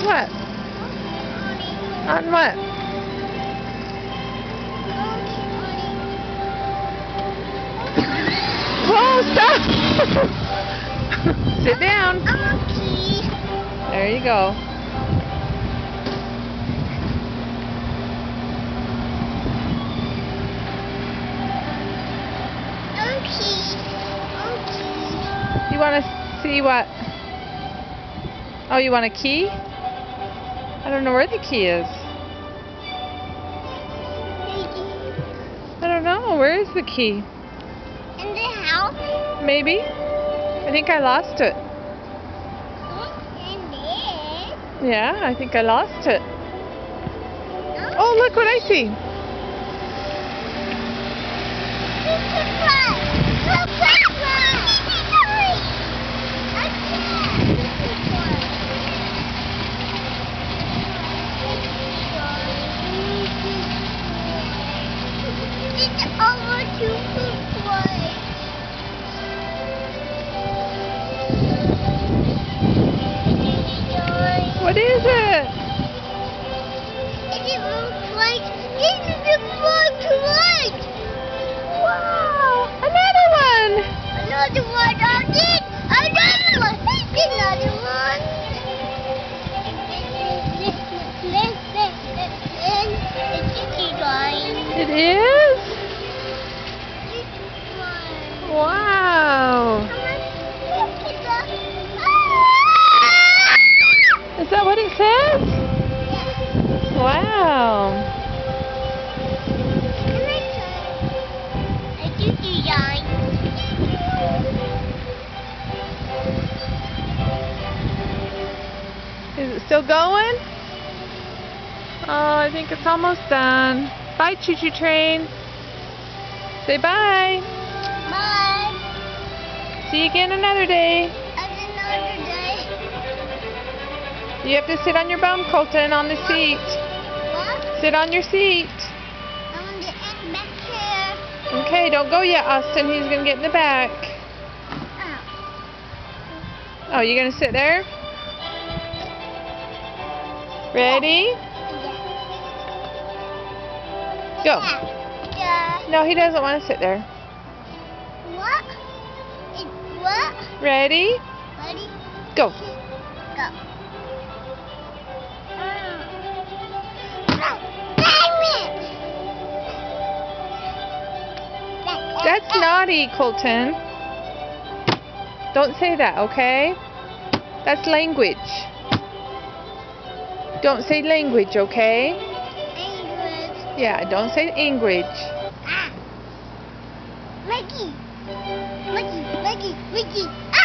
What? On what? Whoa, stop! Sit down. There you go. You want to see what? Oh, you want a key? I don't know where the key is. I don't know. Where is the key? In the house? Maybe. I think I lost it. Yeah, I think I lost it. Oh, look what I see. What is it? It looks like it's right. Wow! Another one! Another one. Another one. Another one. It is? Wow! Is that what it says? Wow! Is it still going? Oh, I think it's almost done. Bye, Choo Choo Train. Say bye. Bye. See you again another day. Another day. You have to sit on your bum, Colton, on the seat. What? Sit on your seat. I want to get back here. Okay, don't go yet, Austin. He's going to get in the back. Oh, you going to sit there? Ready? Go. No, he doesn't want to sit there. What? What? Ready? Ready? Go. Go. That's naughty, Colton. Don't say that, okay? That's language. Don't say language, okay? English. Yeah, don't say English. Mickey. Mickey. Mickey. Mickey. Ah!